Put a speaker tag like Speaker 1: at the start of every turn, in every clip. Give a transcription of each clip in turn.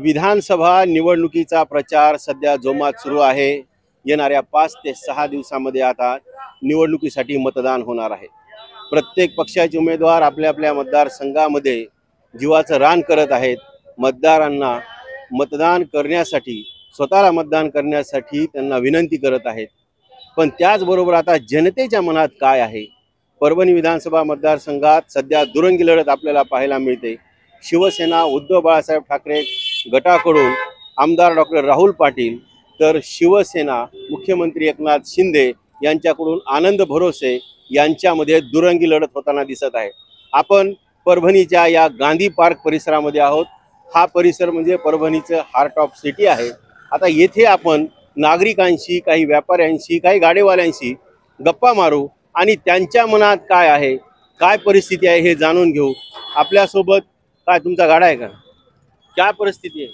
Speaker 1: विधानसभा निवडणुकीचा प्रचार सध्या जोमात सुरू आहे। येणाऱ्या 5 ते 6 दिवसांमध्ये आता निवडणुकीसाठी मतदान होणार आहे। प्रत्येक पक्षाचे उमेदवार आपल्या आपल्या मतदारसंघामध्ये जीवाचं रान करत आहेत। मतदारांना मतदान करण्यासाठी, स्वतःला मतदान करण्यासाठी त्यांना विनंती करत आहेत। पण त्याचबरोबर आता जनतेच्या मनात काय आहे? परभणी विधानसभा मतदारसंघात सध्या दुरंगी लढत आपल्याला पाहायला मिळते। शिवसेना उद्धव बाळासाहेब ठाकरे गटाकडून आमदार डॉक्टर राहुल पाटील, तर शिवसेना मुख्यमंत्री एकनाथ शिंदे यांच्याकडून आनंद भरोसे यांच्यामध्ये दुरंगी लढत होताना दिसत आहे। आपण परभणीच्या या गांधी पार्क परिसरामध्ये आहोत। हा परिसर म्हणजे परभणीचं हार्ट ऑफ सिटी आहे। आता येथे आपण नागरिकांशी, काही व्यापाऱ्यांशी, काही गाडीवाल्यांशी गप्पा मारू आणि त्यांच्या मनात काय आहे, काय परिस्थिती आहे हे जाणून घेऊ। आपल्यासोबत काय तुमचा गाडा आहे का? क्या परिस्थिति है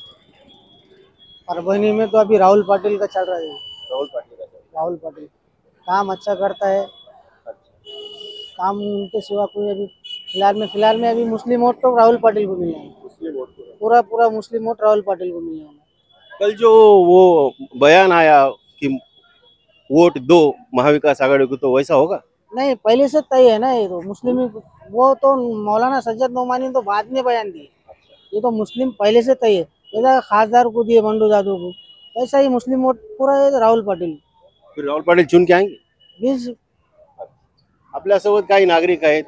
Speaker 2: परभनी में? तो अभी राहुल पाटिल का चल रहा है।
Speaker 1: राहुल पाटिल का?
Speaker 2: राहुल पाटिल काम अच्छा करता है। काम उनके सिवा कोई अभी फिलहाल में अभी मुस्लिम वोट तो राहुल पाटिल को मिलना है।
Speaker 1: मुस्लिम वोट
Speaker 2: पूरा मुस्लिम वोट राहुल पाटिल को मिलना है।
Speaker 1: कल जो वो बयान आया कि वोट दो महाविकास आघाड़ी को, तो वैसा होगा?
Speaker 2: नहीं, पहले से तय है ना। ये तो मुस्लिम वो तो मौलाना सज्जद नोमानी तो बाद में बयान दिए। ये तो मुस्लिम पहले से तय है। जैसा खासदार को दिए बंडू जादव को, वैसा ही मुस्लिम वोट पूरा है राहुल पाटिल।
Speaker 1: फिर राहुल पाटील चुन के आएंगे?
Speaker 2: बीस
Speaker 1: आपल्यासोबत काही नागरिक आहेत।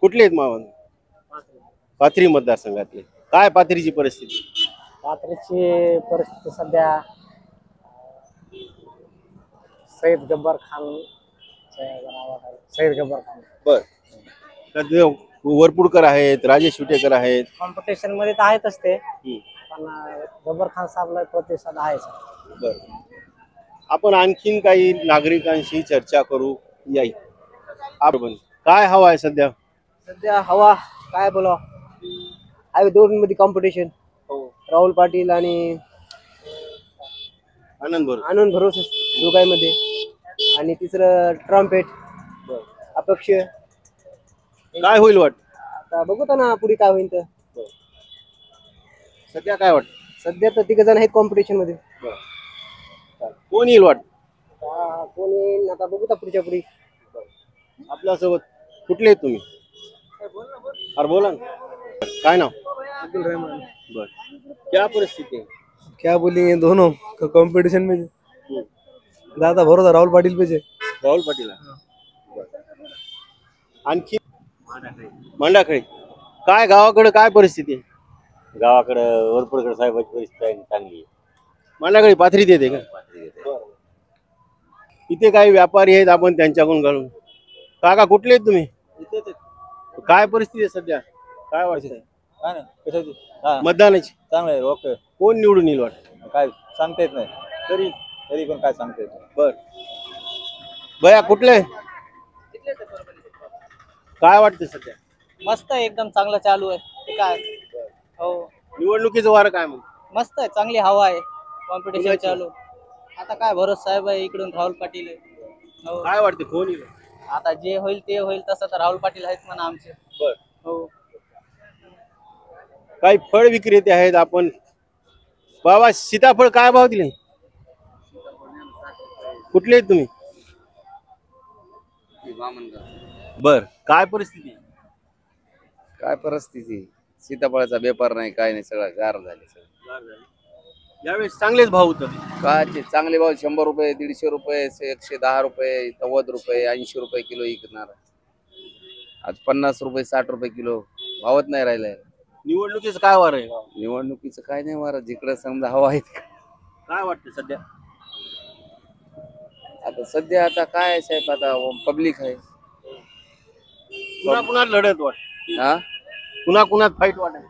Speaker 1: कुठले आहेत मावळ? पाथरी मतदारसंघातले। काय पाथरीची परिस्थिती?
Speaker 2: पात्रेची परिस्थिती सध्या सैयद गब्बर खान
Speaker 1: बर, तर वरपुडकर आहेत, राजेश विटेकर आहेत।
Speaker 2: कॉम्पिटिशन मध्ये तर आहेतच ते, पण गब्बर खान साहेबला प्रतिसाद आहेच।
Speaker 1: बर, आपण आणखीन काही नागरिकांशी चर्चा करू याई। आपण काय हवा आहे सध्या?
Speaker 2: सध्या हवा काय बोला, आहे दोन्हीमध्ये कॉम्पिटिशन। राहुल पाटील आणि आनंद भरोसे दोघांमध्ये, आणि तिसरं ट्रम्पेट अपक्ष।
Speaker 1: काय होईल वाट?
Speaker 2: आता बघू ना पुढे काय होईल। तर
Speaker 1: सध्या काय वाट?
Speaker 2: सध्या तर 3 जण आहेत कॉम्पिटिशन मध्ये।
Speaker 1: कोण येईल वाट?
Speaker 2: कोण येईल आता बघू तर पुढच्या पुढे।
Speaker 1: आपल्यासोबत कुठले आहेत तुम्ही? अरे बोला ना, काय नाव?
Speaker 2: अब्दुल रहमान।
Speaker 1: बर, क्या परिस्थिती है?
Speaker 2: क्या बोलेंगे, दोनों कंपटीशन में ज्यादा भरोसा राहुल पाटिल पे।
Speaker 1: राहुल पाटील। आणखी मांडाखळी काय गावाकडे काय परिस्थिती आहे?
Speaker 3: गावाकडे वरपुडकर साहेबांची परिस्थिती चांगली आहे।
Speaker 1: मांडाखळी पाथरीत येते का? इथे काही व्यापारी आहेत, आपण त्यांच्याकडून घालून। काका कुठले आहेत तुम्ही? काय परिस्थिती आहे सध्या? काय वाटतंय मतदानाची?
Speaker 3: चांगलं आहे, ओके।
Speaker 1: कोण निवडून येईल वाटत?
Speaker 3: काय सांगता येत नाही,
Speaker 1: तरी
Speaker 3: पण काय सांगता येत नाही।
Speaker 1: बर, बया कुठले? काय वाटतं सध्या?
Speaker 2: मस्त आहे, एकदम चांगलं चालू आहे। ते काय हो,
Speaker 1: निवडणुकीचं वारं काय मग?
Speaker 2: मस्त आहे, चांगली हवा आहे, कॉम्पिटिशन
Speaker 1: कुणाची?
Speaker 2: चालू। आता काय भरोसा साहेब आहे, इकडून राहुल पाटील आहे। हो,
Speaker 1: काय वाटतं कोण येईल?
Speaker 2: आता जे होईल ते होईल, तसं तर राहुल पाटील आहेत म्हणा आमचे।
Speaker 1: बर,
Speaker 2: हो,
Speaker 1: काही फळ विक्रेते आहेत आपण। बाबा सीताफळ काय भाव दिले? कुठले आहेत तुम्ही? बर, काय परिस्थिती?
Speaker 4: काय परिस्थिती, सीताफळाचा व्यापार नाही, काय नाही, सगळं गार झाले।
Speaker 1: यावेळेस चांगलेच भाव होते।
Speaker 4: काय चांगले भाव 100 रुपये, 150 रुपये, 110 रुपये, 90 रुपये, 80 रुपये किलो विकणार। आज 50 रुपये, 60 रुपये किलो भावत नाही राहिलाय।
Speaker 1: निवडणुकीचं काय वार आहे?
Speaker 4: निवडणुकीचं काय नाही वारा, जिकडे समजा हवा आहे।
Speaker 1: काय वाटतं सध्या?
Speaker 4: आता सध्या आता काय साहेब, आता पब्लिक आहे।
Speaker 1: पुन्हा पुन्हा लढत वाट?
Speaker 4: हा,
Speaker 1: पुन्हा पुन्हा फाईट वाटत?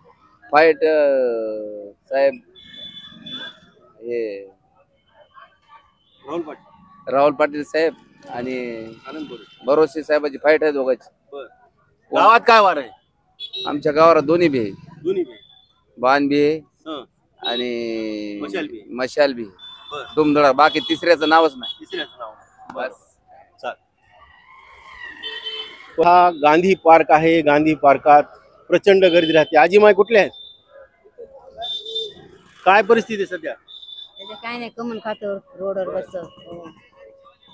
Speaker 4: फाईट साहेब हे राहुल पाटील साहेब आणि
Speaker 1: आनंद
Speaker 4: भरोसे साहेबाची फाईट आहे दोघांची।
Speaker 1: गावात काय वार आहे?
Speaker 4: आमच्या गावाला दोन्ही बी आहे,
Speaker 1: दोन्ही बी?
Speaker 4: बाण बी आहे
Speaker 1: हं,
Speaker 4: आणि
Speaker 1: मशाल बी?
Speaker 4: मशाल बी।
Speaker 1: बर,
Speaker 4: दुमधडा, बाकी तिसऱ्याचं नावच नाही।
Speaker 1: तिसऱ्याचं नाव?
Speaker 4: बस।
Speaker 1: चाल, हा गांधी पार्क आहे। गांधी पार्कात प्रचंड गर्दी राहते। आजी माय कुठले आहेत? काय परिस्थिती आहे सध्या
Speaker 5: त्याचं काय नाही कमन खातो रोडवर बसतो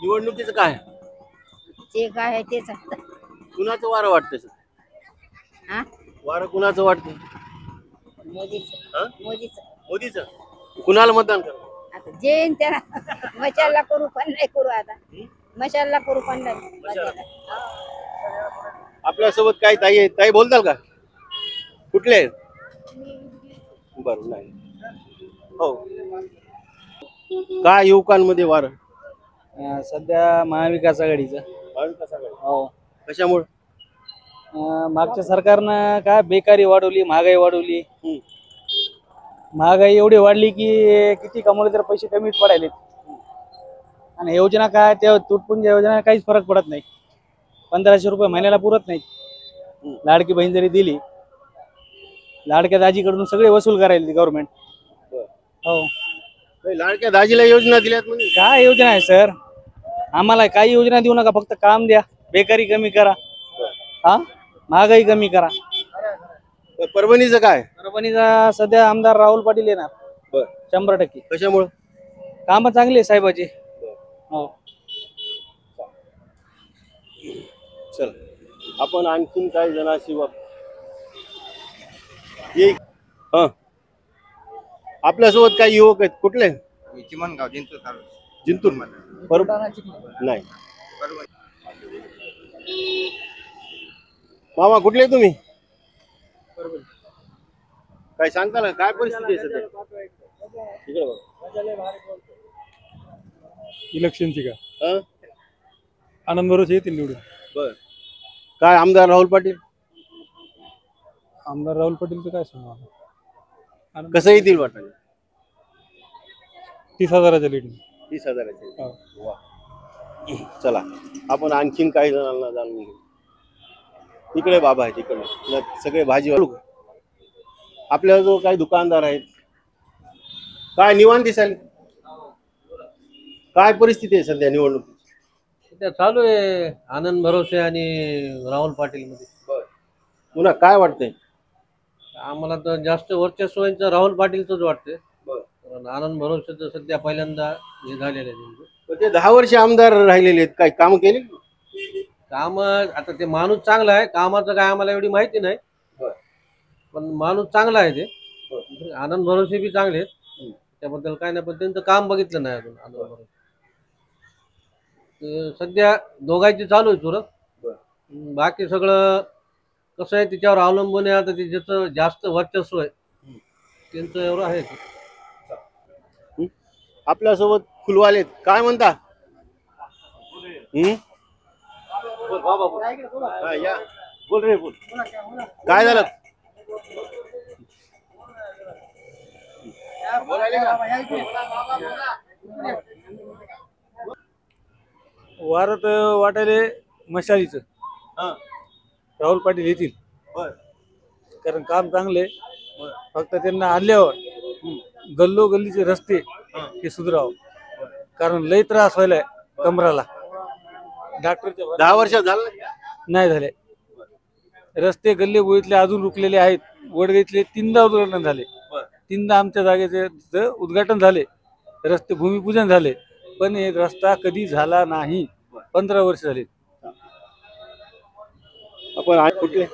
Speaker 1: निवडणुकीचं काय
Speaker 5: जे काय आहे तेच आहे.
Speaker 1: कुणाचं वारं वाटतं सर?
Speaker 5: हा
Speaker 1: वारं कुणाचं वाटतं?
Speaker 5: मोदीच
Speaker 1: हा?
Speaker 5: मोदीच
Speaker 1: मोदीचं. कुणाला मतदान करा?
Speaker 5: आता जे येईन त्याला मशालला करू पण नाही करू आता मशालला करू पण नाही
Speaker 1: आपल्यासोबत काय ताई आहे? ताई बोलताल का? कुठले आहेत? बरं नाही हो काय युवकांमध्ये वारं
Speaker 6: सध्या महाविकास आघाडीचं हो
Speaker 1: कशामुळे?
Speaker 6: मागच्या सरकारनं काय बेकारी वाढवली, महागाई वाढवली. महागाई एवढी वाढली की किती कमवले तर पैसे कमीच पडायले. आणि योजना काय त्या तुटपुंज योजना काहीच फरक पडत नाही. 1500 रुपये महिन्याला पुरत नाही. लाडकी बहीण जरी दिली, लाडक्या दाजीकडून सगळे वसूल करायला गव्हर्नमेंट. हो
Speaker 1: नाही, लाडक्या दाजीला योजना दिल्यात म्हणजे
Speaker 6: काय योजना आहे सर? आम्हाला काही योजना देऊ नका, फक्त काम द्या. बेकारी कमी करा, हा महागाई कमी करा.
Speaker 1: परभणीचं काय?
Speaker 6: परभणीचा सध्या आमदार राहुल पाटील येणार
Speaker 1: बर
Speaker 6: 100%.
Speaker 1: कशामुळे?
Speaker 6: काम चांगली आहे साहेबाची. हो
Speaker 1: चल आपण आणखीन काही जणांशी हा आपल्यासोबत काही युवक आहेत. कुठले?
Speaker 7: चिमणगाव जिंतूर तालुका.
Speaker 1: जिंतूर नाही. मामा कुठले तुम्ही? काय सांगता ना काय परिस्थिती आहे सध्या इकडे बघा.
Speaker 8: इलेक्शनची का
Speaker 1: हं?
Speaker 8: आनंद भरोसे येतील निवडून.
Speaker 1: बर काय आमदार राहुल पाटील
Speaker 8: आमदार राहुल पाटीलचं काय सांगा आता?
Speaker 1: कसं येतील वाटतं?
Speaker 8: 30,000च्या लीडने.
Speaker 1: 30,000.
Speaker 8: हो.
Speaker 1: वा. चला आपण आणखीन काही जणांना जाणून घेऊ. इकडे बाबा आहेत इकडे सगळे भाजी आपल्या जो काही दुकानदार आहेत काय निवांत दिसायला काय परिस्थिती आहे सध्या निवडणुकीची?
Speaker 9: सध्या चालू आहे आनंद भरोसे आणि राहुल पाटील मध्ये.
Speaker 1: पुन्हा काय वाटतंय?
Speaker 9: आम्हाला तर जास्त वर्चस्वांचं राहुल पाटीलच वाटतंय.
Speaker 1: बरं.
Speaker 9: कारण आनंद भरोसे तर सध्या पहिल्यांदा हे झालेले आहे.
Speaker 1: पण ते 10 वर्ष आमदार राहिलेले आहेत, काही काम केले?
Speaker 9: काम आता ते माणूस चांगला आहे, कामाचं काय आम्हाला एवढी माहिती नाही.
Speaker 1: बरं.
Speaker 9: पण माणूस चांगला आहे ते. आनंद भरोसे बी चांगले आहेत, त्याबद्दल काय नाही. पण त्यांचं काम बघितलं नाही अजून आनंद भरोसे. सध्या दोघांची चालू आहे चुरत. बाकी सगळं कसं आहे तिच्यावर अवलंबून आहे. आता ते ज्याचं जास्त वर्चस्व आहे त्यांचं एवढं आहे.
Speaker 1: आपल्यासोबत फुलवाले काय म्हणता? हा, या. बोल रे बोल. काय झालं?
Speaker 8: वारत वाटायले मशालीचं. राहुल पाटील येतील कारण काम चांगले. फक्त त्यांना आणल्यावर गल्लोगल्लीचे रस्ते हे सुधारावं, कारण लय त्रास व्हायलाय कमराला. डॉक्टरच्या
Speaker 1: 10 वर्षात झालं
Speaker 8: नाही झाले. रस्ते गल्ली बोळीतले अजून रुकलेले आहेत. वडगाईतले 3दा उद्घाटन झाले. 3दा आमच्या जागेचे तिथं उद्घाटन झाले, रस्ते भूमिपूजन झाले, पण हे रस्ता कधी झाला नाही. 15 वर्ष झाले.
Speaker 1: आपण आज कुठले?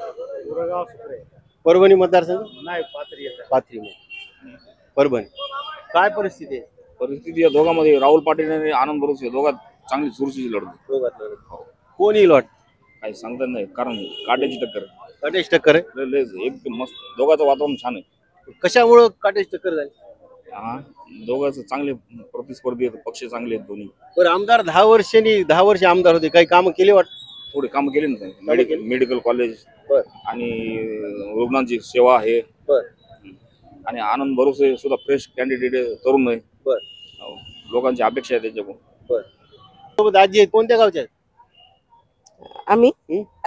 Speaker 1: परभणी मतदारसंघ
Speaker 8: नाही
Speaker 1: पाथरी परभणी. काय परिस्थिती आहे?
Speaker 10: परिस्थिती या दोघांमध्ये राहुल पाटील आणि आनंद भरोसे दोघात चांगली चुरशीची लढत.
Speaker 1: कोण येईल वाट?
Speaker 10: काही सांगता नाही, कारण काट्याची टक्कर.
Speaker 1: काटेश टक्कर आहे.
Speaker 10: एकदम मस्त. दोघांचं वातावरण छान आहे.
Speaker 1: कशामुळं काटेश टक्कर झाली?
Speaker 10: हा दोघांचं चांगले प्रतिस्पर्धी आहेत, पक्ष चांगले आहेत दोन्ही.
Speaker 1: बरं आमदार 10 वर्ष आमदार होते, काही कामं केली वाटत?
Speaker 10: थोडे काम केले ना. मेडिकल कॉलेज आणि रुग्णांची सेवा आहे. आणि आनंद भरोसे सुद्धा फ्रेश कॅन्डिडेट तरुण आहे. लोकांची अपेक्षा आहे त्याच्याकडून.
Speaker 1: सोबत आजी आहेत, कोणत्या गावच्या आहेत?
Speaker 11: आम्ही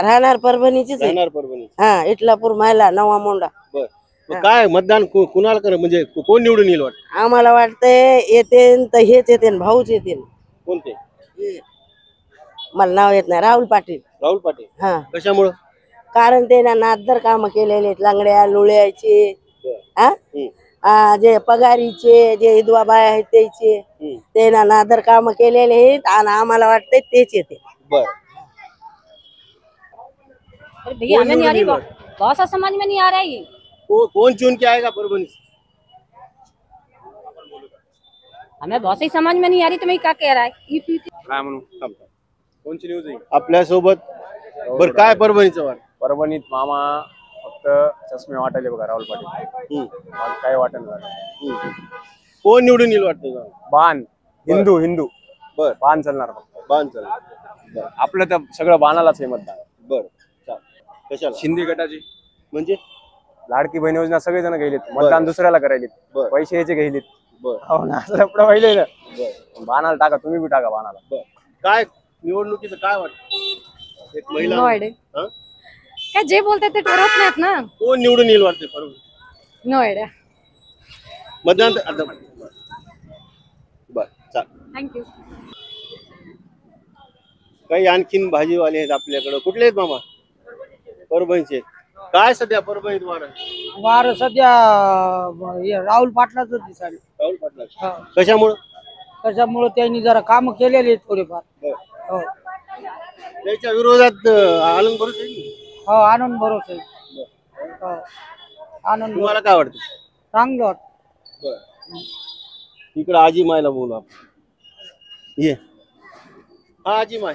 Speaker 11: राहणार परभणीचीच आहे.
Speaker 1: राहणार परभणी.
Speaker 11: हा इटलापूर मायला नवा मोंडा.
Speaker 1: मग काय मतदान कुणाला कर म्हणजे कोण निवडून येईल वाटत?
Speaker 11: आम्हाला वाटतंय येते तर हेच येते भाऊच येते.
Speaker 1: कोणते?
Speaker 11: मला नाव येत नाही. राहुल पाटील.
Speaker 1: राहुल पाटील.
Speaker 11: हा
Speaker 1: कशामुळं?
Speaker 11: कारण ते ना नादर काम केलेले आहेत, लंगड्या लुळ्याचे. हा जे पगारीचे जे विधवा बाया आहेत त्याचे ते ना नादर काम केलेले आहेत आणि आम्हाला वाटतंय तेच येते.
Speaker 1: बर
Speaker 5: भैया हमें नहीं आ रही, बहुत सा समझ में नहीं आ रहा है ये।
Speaker 1: कौन चुन के आएगा परभणी से?
Speaker 5: हमें बहुत सही समझ में नहीं आ रही, तुम्हें क्या कह रहा है?
Speaker 1: काय म्हणू कोणची न्यूज आहे आपल्या सोबत? बर काय परभणीचं वाट?
Speaker 12: परभणीत मामा फक्त चष्मे वाटायले बघा राहुल पाटील. काय वाटण झालं.
Speaker 1: कोण निवडून येईल वाटतं?
Speaker 12: बाण हिंदू
Speaker 1: बर
Speaker 12: बाण चालणार फक्त.
Speaker 1: बाण चला.
Speaker 12: आपलं तर सगळं बाणालाच आहे मतदान.
Speaker 1: बर कशाला?
Speaker 12: शिंदे गटाची
Speaker 1: म्हणजे
Speaker 12: लाडकी बहीण योजना सगळेजण गेलेत. मतदान दुसऱ्याला करायलेत. पैसे याचे गेलेत.
Speaker 1: बर
Speaker 12: हो ना असं आपलं पहिले ना. बाणाला टाका, तुम्ही बी टाका बाणाला.
Speaker 1: बर काय निवडणुकीचं काय वाटतं? एक महिला हा?
Speaker 5: क्या जे बोलते ते ठरवत नाहीत ना.
Speaker 1: कोण निवडून येईल वाटते परभणी?
Speaker 5: No idea.
Speaker 1: मतदान बर चाल.
Speaker 5: थँक्यू.
Speaker 1: काही आणखीन भाजीवाले आहेत आपल्याकडे. कुठले आहेत मामा? परभणीचे. काय सध्या परभणीत
Speaker 2: वार सध्या राहुल पाटलाच दिसाले.
Speaker 1: राहुल पाटला कशामुळं?
Speaker 2: त्याच्यामुळे त्यांनी जरा काम केलेले आहेत थोडेफार. हो
Speaker 1: त्याच्या विरोधात आनंद भरोसे
Speaker 2: हो आनंद भरोसे. हो आनंद.
Speaker 1: तुम्हाला काय वाटतं?
Speaker 2: चांगलं वाटतं.
Speaker 1: इकडे आजी मायला बोलू आपण. ये हा आजी माय,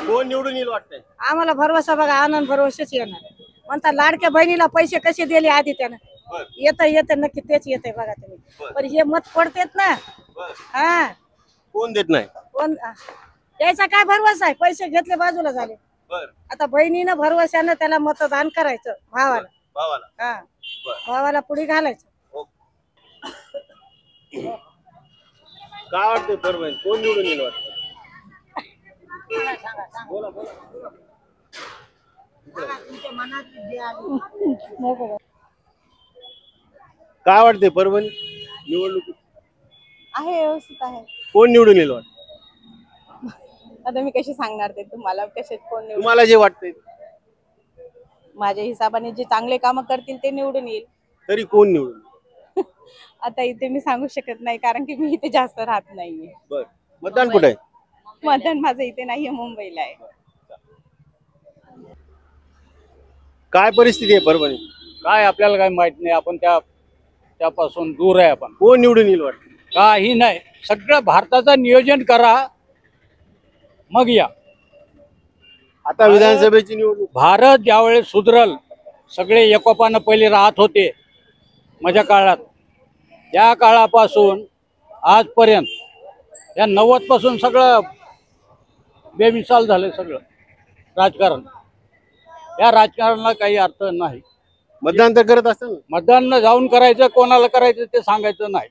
Speaker 1: कोण निवडून येईल वाटतंय?
Speaker 13: आम्हाला भरवसा बघा, आनंद भरवसेच येणार. म्हणता लाडक्या बहिणीला पैसे कसे दिले आधी त्यानं. येत नक्की तेच येते बघा तुम्ही. पण हे मत पडतेत ना. हा
Speaker 1: कोण देत नाही?
Speaker 13: कोण यायचा काय भरवसा आहे? पैसे घेतले बाजूला झाले. आता बहिणीनं भरवशानं त्याला मतदान करायचं भावाला. हा भावाला पुढे घालायचं.
Speaker 1: काय वाटतंय परभणी कोण निवडून येईल वाटतं? बोला बोला. काय वाटते परभणी निवडणूक
Speaker 14: आहे? व्यवस्थित आहे.
Speaker 1: कोण निवडून येईल वाटतं?
Speaker 14: आता मी कशी सांगणार ते तुम्हाला, कशात कोण निवडून.
Speaker 1: तुम्हाला जे वाटतंय
Speaker 14: माझ्या हिसाबाने जे चांगले काम करतील ते निवडून येईल.
Speaker 1: तरी कोण निवडून?
Speaker 14: आता इथे मी सांगू शकत नाही, कारण की मी इथे जास्त राहत नाहीये.
Speaker 1: बर मतदान कुठे आहे?
Speaker 14: मतदान माझं इथे नाहीये, मुंबईला आहे.
Speaker 1: काय परिस्थिती आहे परभणी?
Speaker 8: काय आपल्याला काय माहित नाही, आपण त्यापासून दूर आहे. आपण
Speaker 1: कोण निवडून येईल वाटतं?
Speaker 8: काही नाही, सगळं भारताचं नियोजन करा मग या.
Speaker 1: आता विधानसभेची निवडणूक.
Speaker 8: भारत ज्यावेळेस सुधरल, सगळे एकोपानं पहिले राहत होते माझ्या काळात, या काळापासून आजपर्यंत या 90 पासून सगळं बेमिसाल झालं सगळं राजकारण. या राजकारणाला काही अर्थ नाही.
Speaker 1: मतदान तर करत असतं.
Speaker 8: मतदान जाऊन करायचं, कोणाला करायचं ते सांगायचं नाही.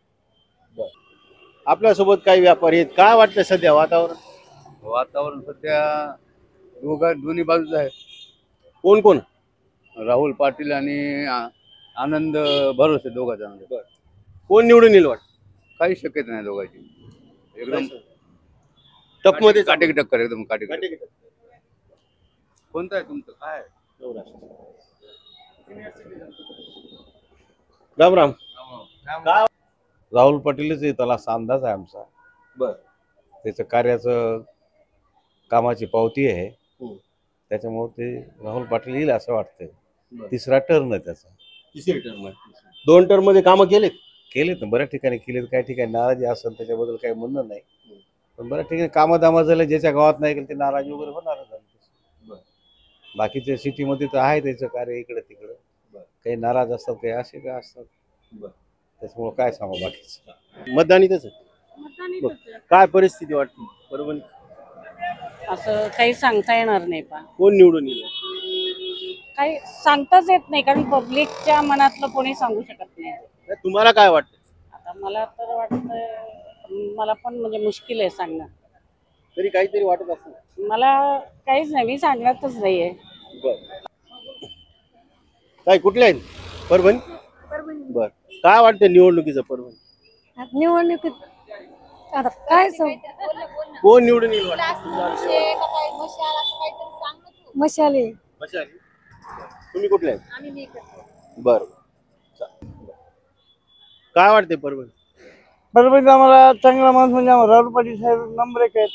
Speaker 1: आपल्यासोबत काही व्यापारी आहेत. काय वाटतं सध्या वातावरण?
Speaker 15: वातावरण सध्या दोन्ही बाजूच आहे.
Speaker 1: कोण कोण?
Speaker 15: राहुल पाटील आणि आनंद भरोसे दोघा जण.
Speaker 1: कोण निवडून येईल वाटतं?
Speaker 15: काही शक्यता नाही दोघांची. एकदम
Speaker 1: टप मध्ये
Speaker 15: काटेकी टक्कर, एकदम काटेकी. कोणतं आहे तुमचं? काय
Speaker 1: राम राम.
Speaker 16: राहुल पाटीलच आहे, त्याला असा अंदाज आहे आमचा.
Speaker 1: बर
Speaker 16: त्याचं कार्याचं कामाची पावती आहे, त्याच्यामुळे ते राहुल पाटील येईल असं वाटतंय. तिसरा टर्न आहे त्याचा.
Speaker 1: तिसरी टर्म आहे. 2 टर्म मध्ये कामं केलेत
Speaker 16: ना, बऱ्याच ठिकाणी केलेत. काही ठिकाणी नाराजी असेल त्याच्याबद्दल काही म्हणणं नाही, पण बऱ्याच ठिकाणी कामं झालं. ज्याच्या गावात नाही गेलं ते नाराजी वगैरे होणार. बाकीच्या सिटीमध्ये तर आहे त्याचं कार्य इकडे तिकडं. काही नाराज असतात, काही असे काय असतात. त्याच्यामुळे काय सांगू बाकीचं.
Speaker 1: मतदान इथंच काय परिस्थिती वाटते परभणी?
Speaker 17: असं काही सांगता येणार नाही. पण
Speaker 1: कोण निवडून येईल?
Speaker 17: काही सांगताच येत नाही, कारण पब्लिकच्या मनातलं कोणी सांगू शकत नाही.
Speaker 1: तुम्हाला काय वाटतं?
Speaker 17: आता मला तर वाटतं, मला पण म्हणजे मुश्किल आहे सांगणं.
Speaker 1: तरी काहीतरी वाटत असतं.
Speaker 17: मला काहीच नाही, मी सांगणारच नाहीये.
Speaker 1: काय कुठले आहेत? परभणी. बर काय वाटतं निवडणुकीचं परभणी?
Speaker 13: निवडणुकीत आता काय
Speaker 1: कोण निवडून येईल वाटतं?
Speaker 13: मशाले.
Speaker 1: तुम्ही कुठले आहेत? बर काय वाटते परभणी?
Speaker 6: परभणीत आम्हाला चांगला माणूस म्हणजे आम्हाला राहुल पाटील साहेब नंबर 1 आहेत.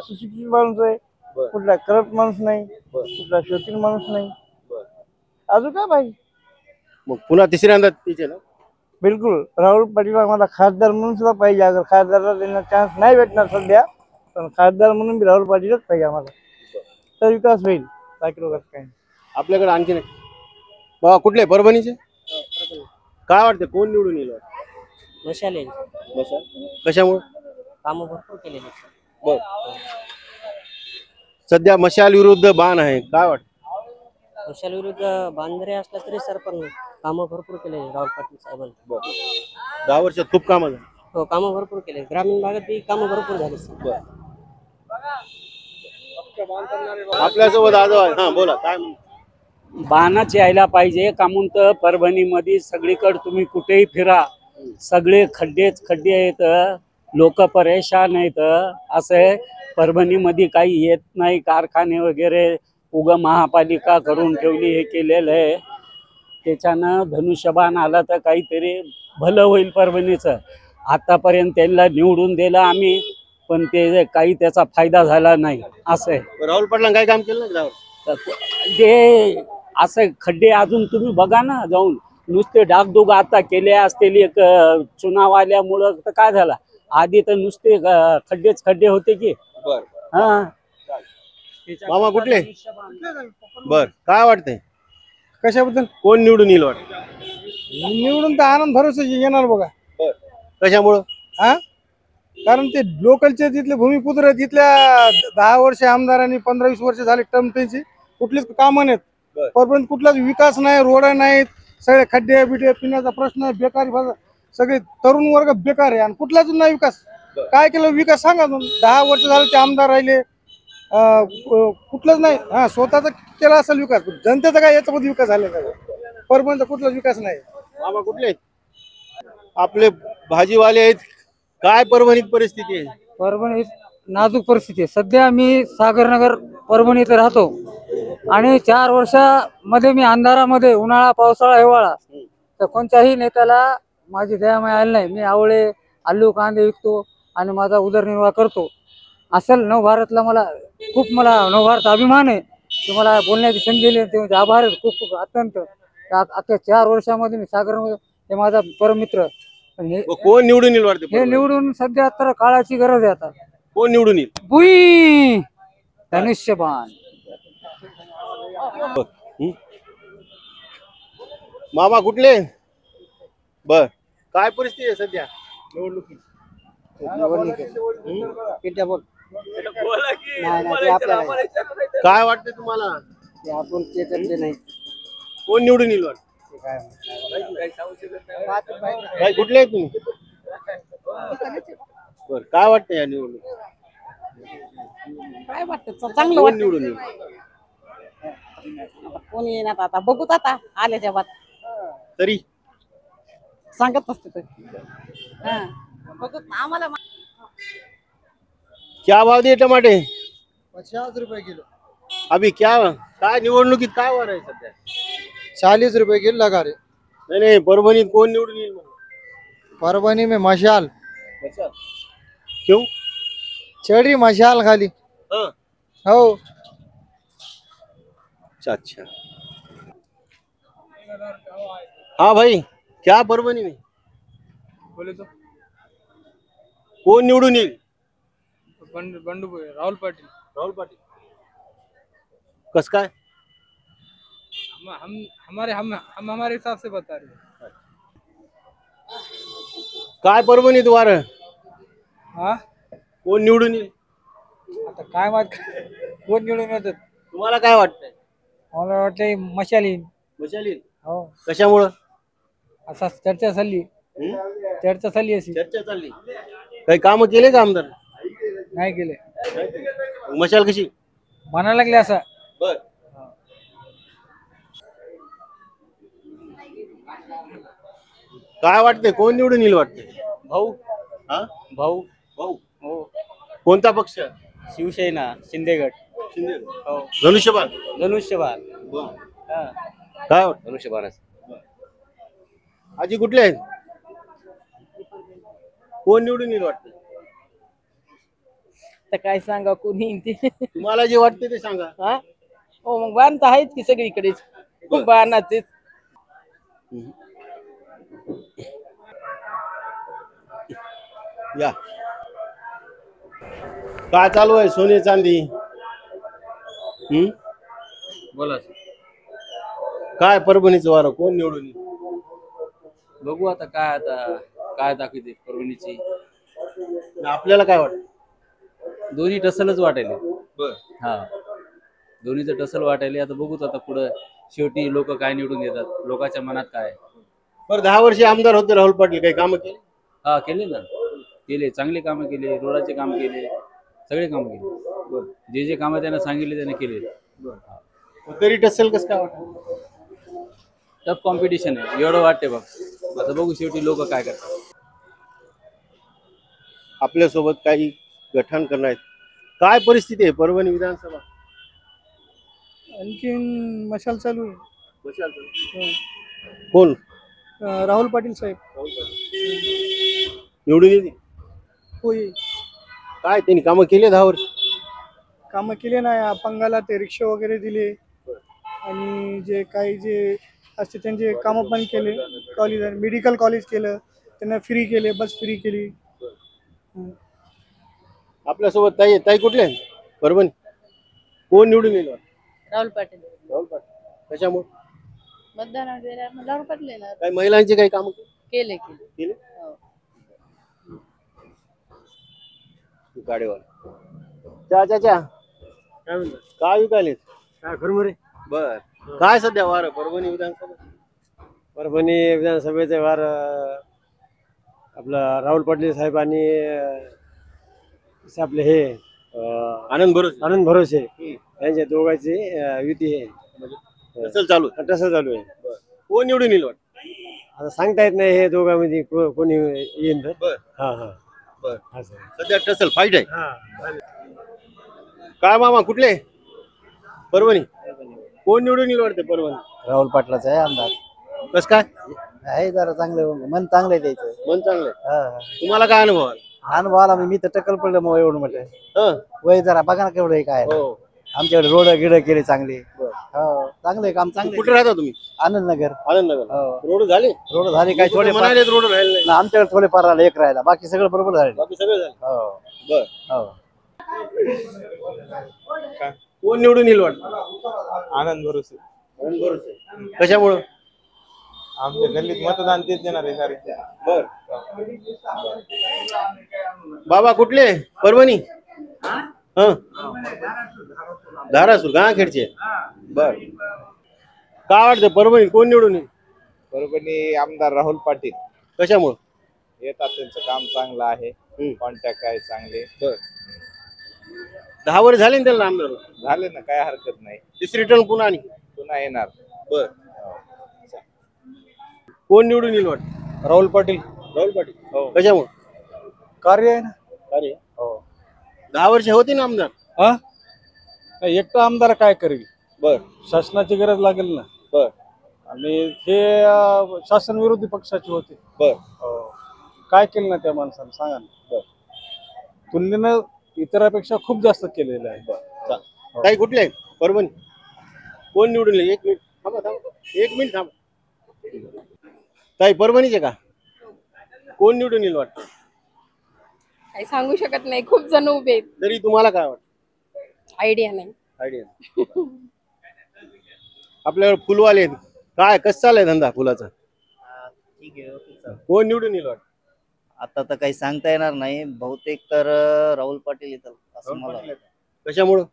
Speaker 6: सुशिक्षित माणूस आहे, कुठला करप्ट माणूस नाही, कुठला शोषित माणूस नाही. अजून काय पाहिजे?
Speaker 1: मग पुन्हा तिसऱ्यांदा तिचे ना?
Speaker 6: बिलकुल राहुल पाटील आम्हाला खासदार म्हणून सुद्धा पाहिजे. अगर खासदारला त्यांना चान्स नाही भेटणार सध्या, पण खासदार म्हणून बी राहुल पाटीलच पाहिजे आम्हाला, तर विकास होईल. बाकी लोकांचं काही नाही.
Speaker 1: आपल्याकडे आणखी नाही. बाबा कुठले परभणीचे? काय वाटते कोण निवडून येईल?
Speaker 18: मशाल
Speaker 1: मशाल कशामुळे?
Speaker 18: कामं भरपूर केलेली.
Speaker 1: बर सध्या मशाल विरुद्ध बाण आहे, काय वाटतं?
Speaker 18: मशाल विरुद्ध बांधरे असला तरी सर पण कामं भरपूर केले राहुल पाटील साहेबांनी.
Speaker 1: 10 वर्षात खूप कामं झाली.
Speaker 18: हो कामं भरपूर केले, ग्रामीण भागात बी कामं भरपूर झाली सर.
Speaker 1: आपल्यासोबत आजोबा आहे. हा बोला काय म्हणता?
Speaker 19: बाणच यायला पाहिजे. कामून तर परभणीमध्ये सगळीकडे तुम्ही कुठेही फिरा, सगळे खड्डेच खड्डे आहेत, लोक परेशान आहेत. असे परभणीमध्ये काही येत नाही, कारखाने वगैरे उगा महापालिका करून ठेवली, हे केलेलं आहे. त्याच्यानं धनुष्यबाण आला तर काहीतरी भलं होईल परभणीचं. आतापर्यंत त्यांना निवडून दिलं आम्ही, पण ते काही त्याचा फायदा झाला नाही. असं आहे.
Speaker 1: राहुल पाटलांनी काय काम केलं ना?
Speaker 19: ते असं खड्डे अजून तुम्ही बघा ना जाऊन, नुसते डागडुग आता केले असतील एक चुनाव आल्यामुळं. तर काय झालं, आधी तर नुसते खड्डेच खड्डे होते की. हा
Speaker 1: मामा कुठले? बर काय वाटतंय
Speaker 6: कशाबद्दल?
Speaker 1: कोण निवडून येईल वाटतं?
Speaker 6: निवडून तर आनंद भरोसे येणार बघा.
Speaker 1: कशामुळं?
Speaker 6: हा कारण ते लोकलचे तिथले भूमिपुत्र तिथल्या 10 वर्ष आमदारांनी 15-20 वर्ष झाले टर्म त्यांची, कुठलीच कामं नाहीत. परंतु कुठलाच विकास नाही, रोड नाहीत, सगळे खड्डे बिड्डे, पिण्याचा प्रश्न, बेकारी, सगळे तरुण वर्ग बेकार आहे आणि कुठलाच नाही विकास. काय केलं विकास सांगा? 10 वर्ष झाले ते आमदार राहिले, कुठलंच नाही. हा स्वतःचा केला असेल विकास, जनतेचा काय याच्यामध्ये विकास झालेला नाही. परभणीचा कुठलाच विकास नाही.
Speaker 1: मामा कुठले? आपले भाजीवाले आहेत. काय परभणीत परिस्थिती आहे?
Speaker 20: परभणीत नाजूक परिस्थिती आहे. सध्या मी सागरनगर परभणी इथे राहतो आणि 4 वर्षामध्ये मी अंधारामध्ये, उन्हाळा पावसाळा हिवाळा, तर कोणत्याही नेत्याला माझी दयामाया आली नाही. मी आवळे आलू कांदे विकतो आणि माझा उदरनिर्वाह करतो. असेल नवभारतला मला नवभारत अभिमान आहे की मला बोलण्याची संधी दिली, ते म्हणजे आभार आहे खूप खूप अत्यंत. अख्ख्या 4 वर्षामध्ये मी सागरमध्ये, हे माझा परममित्र.
Speaker 1: कोण निवडून येईल वाटते?
Speaker 20: हे निवडून सध्या तर काळाची गरज आहे. आता
Speaker 1: कोण निवडून येईल?
Speaker 20: भुई धनुष्यबाण.
Speaker 1: मामा कुठले? बर काय परिस्थिती आहे सध्या निवडणुकीत? काय वाटतं तुम्हाला?
Speaker 2: आपण त्याच्यातले नाही.
Speaker 1: कोण निवडून येईल वाटतं? काय कुठले आहे तुम्ही? बर काय वाटतं या निवडणुकीत?
Speaker 14: काय वाटतं चांगलं
Speaker 1: कोण
Speaker 14: वाटतं.
Speaker 1: निवडून येईल?
Speaker 14: कोण येणार आता बघूत, आता आल्याच्या बाद
Speaker 1: तरी
Speaker 14: सांगत असते तर. हा बघूत आम्हाला
Speaker 1: क्या भाव दिए टमाटे?
Speaker 6: 50 रुपये किलो.
Speaker 1: अभी क्या काय निवडणुकीत काय वार आहे सध्या?
Speaker 6: 40 रुपये किलो लगा रहे.
Speaker 1: नाही नाही, परभणीत कोण निवडून येईल?
Speaker 6: परभणी में मशाल.
Speaker 1: क्यों?
Speaker 6: चढ़ी मशाल खाली.
Speaker 1: हाँ।
Speaker 6: हो.
Speaker 1: अच्छा. हाँ भाई, क्या परभणी में
Speaker 8: बोले तो
Speaker 1: कोण निवडून येईल?
Speaker 8: बंडू राहुल पाटिल.
Speaker 1: राहुल पाटिल कस काय?
Speaker 8: हम हमारे हिसाब से बता रहे हैं.
Speaker 1: काय परभणीत वार?
Speaker 6: हा
Speaker 1: कोण निवडून येईल?
Speaker 6: आता काय माहित कोण निवडून येतात.
Speaker 1: तुम्हाला काय वाटतंय?
Speaker 6: मला वाटतंय मशाल येईल.
Speaker 1: मशाल येईल?
Speaker 6: हो.
Speaker 1: कशामुळं?
Speaker 6: असा चर्चा चालली. चर्चा चालली अशी.
Speaker 1: चर्चा चालली. काही काम केले का आमदार?
Speaker 6: नाही केले.
Speaker 1: मशाल कशी
Speaker 6: म्हणा लागले असं.
Speaker 1: बर काय वाटतंय कोण निवडून येईल वाटतंय?
Speaker 19: भाऊ
Speaker 1: हा
Speaker 19: भाऊ
Speaker 1: भाऊ
Speaker 19: हो.
Speaker 1: कोणता पक्ष?
Speaker 19: शिवसेना शिंदेगड.
Speaker 1: शिंदे.
Speaker 19: हो.
Speaker 1: धनुष्यबाण.
Speaker 19: धनुष्यबाण.
Speaker 1: काय वाटतं?
Speaker 19: धनुष्यबाणच.
Speaker 1: आजी कुठले आहेत? कोण निवडून येईल वाटतं?
Speaker 21: तर काय सांगा कोणी ते
Speaker 1: तुम्हाला जे वाटते ते सांगा.
Speaker 21: हा हो मग बाण तर आहेत की सगळीकडेच बाणाचेच.
Speaker 1: या काय चालू आहे सोने चांदी?
Speaker 22: बोला
Speaker 1: काय परभणीचं वारं कोण निवडून येईल?
Speaker 22: बघू आता काय दाखवते परभणीची.
Speaker 1: आपल्याला काय वाटतं?
Speaker 22: दोन्ही टसलच वाटायले.
Speaker 1: बर
Speaker 22: हा दोन्हीचं टसल वाटायले. आता बघूच आता पुढं शेवटी लोक काय निवडून देतात, लोकांच्या मनात काय.
Speaker 1: बरं 10 वर्षे आमदार होते राहुल पाटील, काही कामं केली?
Speaker 22: हा केले ना, केले चांगले कामं केले, रोडाचे काम केले, सगळे कामं केले. जे कामं त्यांना सांगितले त्याने केले.
Speaker 1: तरी टसेल कसं काय वाटतं?
Speaker 22: टफ कॉम्पिटिशन आहे एवढं वाटते बघ. आता बघू शेवटी लोक काय करतात.
Speaker 1: आपल्यासोबत काही गठण करणार आहेत. काय परिस्थिती आहे परभणी विधानसभा?
Speaker 23: आणखीन मशाल चालू आहे.
Speaker 1: मशाल चालू. कोण?
Speaker 23: राहुल पाटील साहेब.
Speaker 1: निवडून येते?
Speaker 23: होय.
Speaker 1: काय त्यांनी कामं केले 10 वर्ष?
Speaker 23: कामं केले नाही. अपंगाला ते रिक्षा वगैरे दिले आणि जे काही जे असते त्यांचे कामं पण केले. कॉलेज मेडिकल कॉलेज केलं त्यांना, फ्री केले, बस फ्री केली.
Speaker 1: आपल्यासोबत ताई ताई कुठले परभणी कोण निवडून येईल?
Speaker 24: राहुल पाटील.
Speaker 1: राहुल पाटील कशामुळे?
Speaker 24: मतदान राहुल पाटील येणार.
Speaker 1: काही महिलांचे काही काम
Speaker 24: केले
Speaker 1: केले? गाडीवर चाचा काय म्हणतात? काय विकायले?
Speaker 25: काय फरमुरे?
Speaker 1: बर काय सध्या वार परभणी विधानसभा?
Speaker 25: परभणी विधानसभेचे वार आपला राहुल पाटील साहेब आणि आपले हे
Speaker 1: आनंद
Speaker 25: भरोसे यांच्या दोघांची युती आहे.
Speaker 1: टसल चालू
Speaker 25: आहे.
Speaker 1: कोण निवडून येईल वाटतं?
Speaker 25: आता सांगता येत नाही हे दोघांमध्ये कोणी येईल तर. हा हा
Speaker 1: बर सध्या टसल फाईट आहे. काय मामा कुठले परभणी कोण निवडून येईल वाटते परभणी?
Speaker 26: राहुल पाटलाचा आहे आमदार.
Speaker 1: कस काय
Speaker 26: आहे जरा चांगलं मन चांगलं आहे त्याचं.
Speaker 1: मन चांगलं आहे. तुम्हाला काय अनुभव आला?
Speaker 26: अनुभव आला मी तर टक्कल पडलं मग एवढं म्हटलं. वय जरा बघा ना केवढं काय. आमच्याकडे रोड गिड केले चांगले. हो चांगले काम चांगले.
Speaker 1: कुठे राहता तुम्ही?
Speaker 26: आनंदनगर.
Speaker 1: रोड झाले?
Speaker 26: रोड झाले काय थोडे
Speaker 1: रोड राहिले
Speaker 26: ना आमच्याकडे थोडे फार राहिले, एक राहिला, बाकी सगळं बरोबर झाले.
Speaker 1: बाकी सगळं झालं.
Speaker 26: हो
Speaker 1: बर
Speaker 26: हो.
Speaker 1: कोण निवडून येईल वाटतं?
Speaker 27: आनंद भरोसे.
Speaker 1: आनंद भरोसे कशामुळं?
Speaker 27: आमच्या गल्लीत मतदान तेच देणार आहे सारे.
Speaker 1: बर बाबा कुठले परभणी? धारासूर गावाखेडचे. बर काय वाटतं परभणी कोण निवडून येईल?
Speaker 27: परभणी आमदार राहुल पाटील.
Speaker 1: कशामुळं?
Speaker 27: येतात, त्यांचं काम चांगलं आहे, कॉन्टॅक्ट आहे चांगले.
Speaker 1: बर 10 वर्ष झाले ना त्याला आमदार?
Speaker 27: झाले ना, काय हरकत नाही.
Speaker 1: तिसरी टर्म पुन्हा
Speaker 27: येणार.
Speaker 1: बर कोण निवडून येईल वाटतं?
Speaker 8: राहुल पाटील.
Speaker 1: राहुल पाटील कशामुळं?
Speaker 8: कार्य आहे ना.
Speaker 1: कार्य 10 वर्ष होते ना आमदार.
Speaker 8: हा एकटा आमदार काय करेल?
Speaker 1: बर
Speaker 8: शासनाची गरज लागेल ना.
Speaker 1: बर
Speaker 8: आणि हे शासन विरोधी पक्षाचे होते.
Speaker 1: बर
Speaker 8: काय केलं ना त्या माणसानं सांगा ना.
Speaker 1: बर
Speaker 8: तुलनेनं इतरांपेक्षा खूप जास्त केलेलं आहे.
Speaker 1: काही कुठले आहे परभणी कोण निवडून येईल? 1 मिनिट थांबा 1 मिनिट थांबा. काही परभणीचे का कोण निवडून येईल वाटतं?
Speaker 24: काही सांगू शकत नाही, खूप जण उभे आहेत.
Speaker 1: तरी तुम्हाला काय वाटतं?
Speaker 24: आयडिया नाही.
Speaker 1: आयडिया आपल्याकडे फुलवाले आहेत. काय कसं चाललाय धंदा फुलाचा? कोण निवडून येईल वाटतं?
Speaker 26: आता तर काही सांगता येणार नाही. बहुतेक तर राहुल पाटील येतात असं मला वाटतं.
Speaker 1: कशामुळं?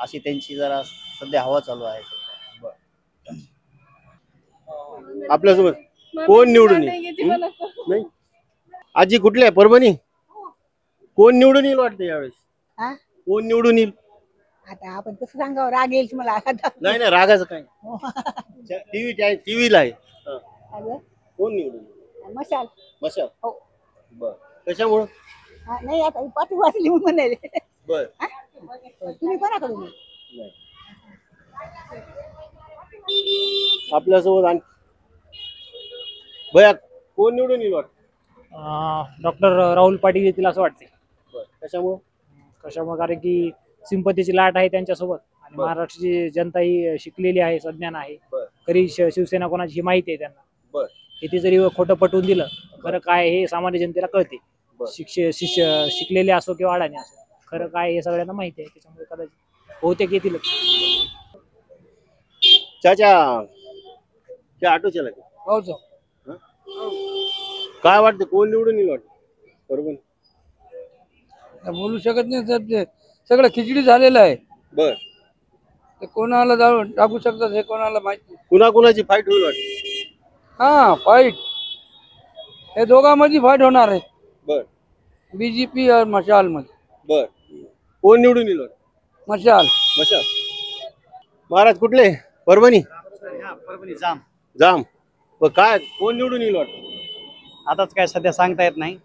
Speaker 26: अशी त्यांची जरा सध्या हवा चालू आहे.
Speaker 1: आपल्यासोबत कोण निवडून येईल? नाही आजी कुठले आहे परभणी कोण निवडून येईल वाटतं यावेळेस? कोण निवडून येईल?
Speaker 13: आता आपण कसं सांगावं, राग येईल मला आता.
Speaker 1: नाही नाही रागाचं काय. टीव्हीला आहे. कोण निवडून येईल?
Speaker 13: मशाल.
Speaker 1: मशाल बर कशामुळं?
Speaker 13: नाही आता पाठी वाचली म्हणाले.
Speaker 1: बर
Speaker 13: तुम्ही कोणाकडून?
Speaker 1: आपल्यासोबत भया कोण निवडून येईल वाटतं?
Speaker 3: डॉक्टर राहुल पाटील येतील असं वाटते.
Speaker 1: कशामुळे
Speaker 3: कारण की सिंपतीची लाट आहे त्यांच्यासोबत आणि महाराष्ट्राची जनता ही शिकलेली आहे, सज्ञान आहे. तरी शिवसेना कोणाची ही माहिती आहे त्यांना. किती जरी खोटं पटवून दिलं खरं काय हे सामान्य जनतेला कळते. शिकलेले असो किंवा अडाणी असो, खरं काय हे सगळ्यांना माहिती आहे. त्याच्यामुळे कदाचित बहुतेक येतीलच.
Speaker 1: चाचा क्या ऑटो चला
Speaker 26: हो सर.
Speaker 1: काय वाटतं कोण निवडून येईल वाटतं? बरोबर
Speaker 26: बोलू शकत नाही सर, ते सगळं खिचडी झालेलं आहे.
Speaker 1: बर
Speaker 26: ते कोणाला जाऊन टाकू शकतात हे कोणाला माहिती.
Speaker 1: कुणाकुणाची फाईट होईल वाटतं?
Speaker 26: हा फाईट हे दोघांमध्ये फाईट होणार आहे.
Speaker 1: बर
Speaker 26: बीजेपी और मशाल मध्ये.
Speaker 1: बर कोण निवडून येईल वाटतं?
Speaker 26: मशाल.
Speaker 1: मशाल. महाराज कुठले? परभणी.
Speaker 6: परभणी जाम.
Speaker 1: जाम. काय कोण निवडून येईल वाटतं?
Speaker 6: आताच काय सध्या सांगता येत नाही.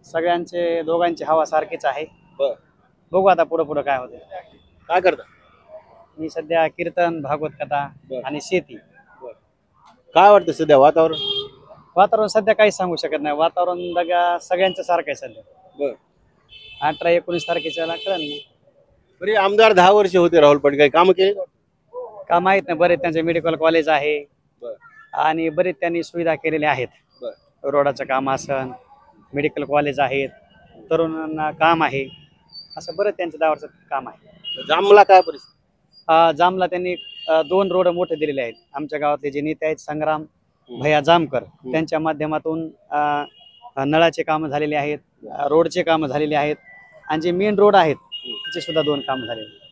Speaker 6: सगळ्यांचे दोघांची हवा सारखीच आहे. बघू आता पुढे पुढे काय होते.
Speaker 1: काय करता?
Speaker 6: मी सध्या कीर्तन, भागवत कथा आणि शेती.
Speaker 1: काय वाटतं सध्या वातावरण?
Speaker 6: वातावरण सध्या काही सांगू शकत नाही. वातावरण दगा सगळ्यांचं सारखं आहे सध्या. 18-19 तारखेच्या कळलं नाही.
Speaker 1: बरे आमदार 10 वर्ष होते राहुल पाटील, काही काम केले
Speaker 6: का माहित नाही. बरेच त्यांचे मेडिकल कॉलेज आहे आणि बरेच त्यांनी सुविधा केलेल्या आहेत. रोडाचं काम असन, मेडिकल कॉलेज आहेत, तरुणांना काम आहे, असं बरं त्यांचं 10 वर्षात काम आहे.
Speaker 1: जामला काय परिस्थिती?
Speaker 6: जामला त्यांनी 2 रोड मोठे दिलेले आहेत. आमच्या गावातले जे नेते आहेत संग्राम भैया जामकर, त्यांच्या माध्यमातून नळाचे कामं झालेले आहेत, रोडचे कामं झालेले आहेत आणि जे मेन रोड आहेत त्याचे सुद्धा 2 कामं झालेले
Speaker 1: आहेत.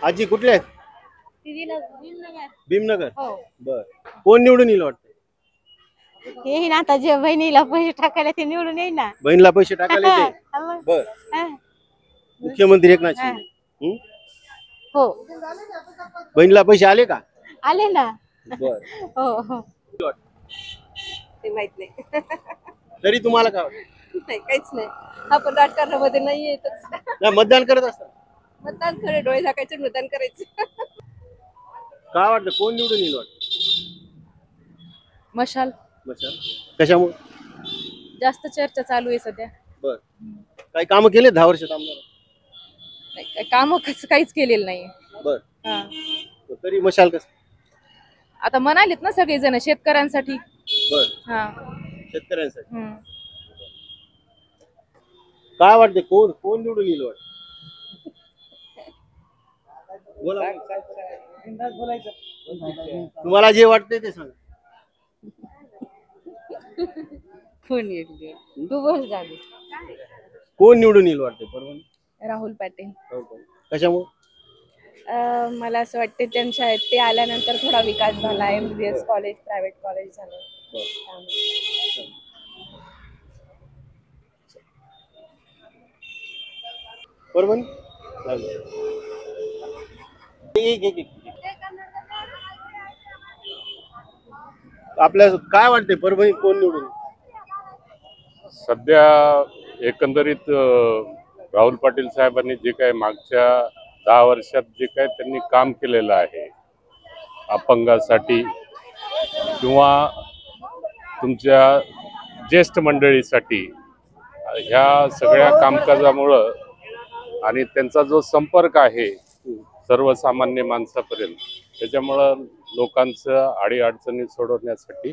Speaker 1: आजी कुठले आहेत? भीमनगर. बर कोण निवडून येईल वाटतं?
Speaker 5: हे ना आता जे बहिणीला पैसे टाकायला ते निवडून येईल ना.
Speaker 1: बहिणीला पैसे टाकायला येते? बर मुख्यमंत्री एकनाथ शिंदे.
Speaker 5: हो
Speaker 1: बहिणीला पैसे आले का?
Speaker 5: आले ना.
Speaker 1: बर
Speaker 5: हो हो ते माहित नाही.
Speaker 1: तरी तुम्हाला काय वाटतं?
Speaker 24: नाही काहीच नाही. आपण राजकारणामध्ये नाही येतच.
Speaker 1: नाही मतदान करत असतात.
Speaker 24: मतदान खरे डोळे झाकायचे मतदान करायचं.
Speaker 1: काय वाटतं कोण निवडून येईल वाटतं?
Speaker 24: मशाल.
Speaker 1: मशाल. कशामुळे?
Speaker 24: जास्त चर्चा चालू आहे सध्या.
Speaker 1: बर काही कामं केले 10 वर्षात आमदार?
Speaker 24: काम काहीच केलेलं नाही.
Speaker 1: बर तरी मशाल कसं?
Speaker 24: आता म्हणालेत ना सगळेजण शेतकऱ्यांसाठी.
Speaker 1: बर
Speaker 24: हा
Speaker 1: शेतकऱ्यांसाठी. काय वाटते कोण कोण निवडून येईल वाटतं? बोला. तुम्हाला जे वाटते ते सांगा.
Speaker 24: कोण येईल? तू बोल झाली.
Speaker 1: कोण निवडून येईल वाटते परभणी?
Speaker 24: राहुल पाटील.
Speaker 1: कशामुळे?
Speaker 24: मला असं वाटतं त्यांच्या ते आल्यानंतर थोडा विकास झाला. MBBS कॉलेज, प्रायव्हेट कॉलेज झालं.
Speaker 1: परभणी आपल्या काय वाटते परभणी कोण निवडून?
Speaker 4: सध्या एकंदरीत राहुल पाटील साहेबांनी जे काय मागच्या 10 वर्षात जे काय त्यांनी काम केलेलं आहे अपंगासाठी किंवा तुमच्या ज्येष्ठ मंडळीसाठी, ह्या सगळ्या कामकाजामुळं आणि त्यांचा जो संपर्क आहे सर्वसामान्य माणसापर्यंत, त्याच्यामुळं लोकांचं अडीअडचणी सोडवण्यासाठी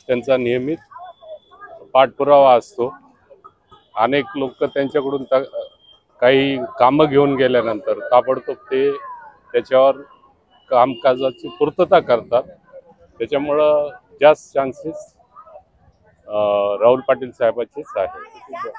Speaker 4: त्यांचा नियमित पाठपुरावा असतो. अनेक लोक त्यांच्याकडून काही कामं घेऊन गेल्यानंतर ताबडतोब ते त्याच्यावर कामकाजाची पूर्तता करतात. त्याच्यामुळं जास्त चान्सेस राहुल पाटील साहेबांचेच आहे.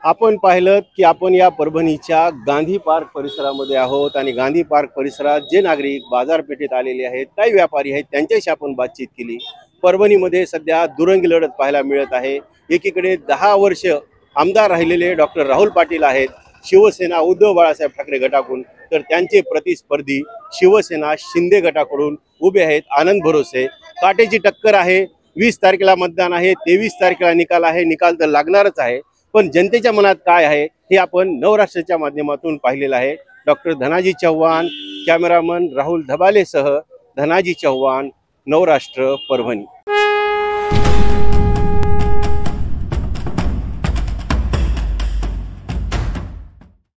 Speaker 1: आपण पाहिलं की आपण या परभणीच्या गांधी पार्क परिसरामध्ये आहोत आणि गांधी पार्क परिसरात जे नागरिक बाजारपेठेत आलेले आहेत, काही व्यापारी आहेत, त्यांच्याशी आपण बातचीत केली. परभणीमध्ये सध्या दुरंगी लढत पाहायला मिळत आहे. एकीकडे 10 वर्ष आमदार राहिलेले डॉक्टर राहुल पाटील आहेत शिवसेना उद्धव बाळासाहेब ठाकरे गटाकडून, तर त्यांचे प्रतिस्पर्धी शिवसेना शिंदे गटाकडून उभे आहेत आनंद भरोसे. काटेची टक्कर आहे. 20 तारखेला मतदान आहे, 23 तारखेला निकाल आहे. निकाल तर लागणारच आहे, पण जनतेच्या मनात काय आहे हे आपण नवराष्ट्राच्या माध्यमातून पाहिलेलं आहे. डॉक्टर धनाजी चव्हाण, कॅमेरामन राहुल धबालेसह धनाजी चव्हाण, नवराष्ट्र परभणी.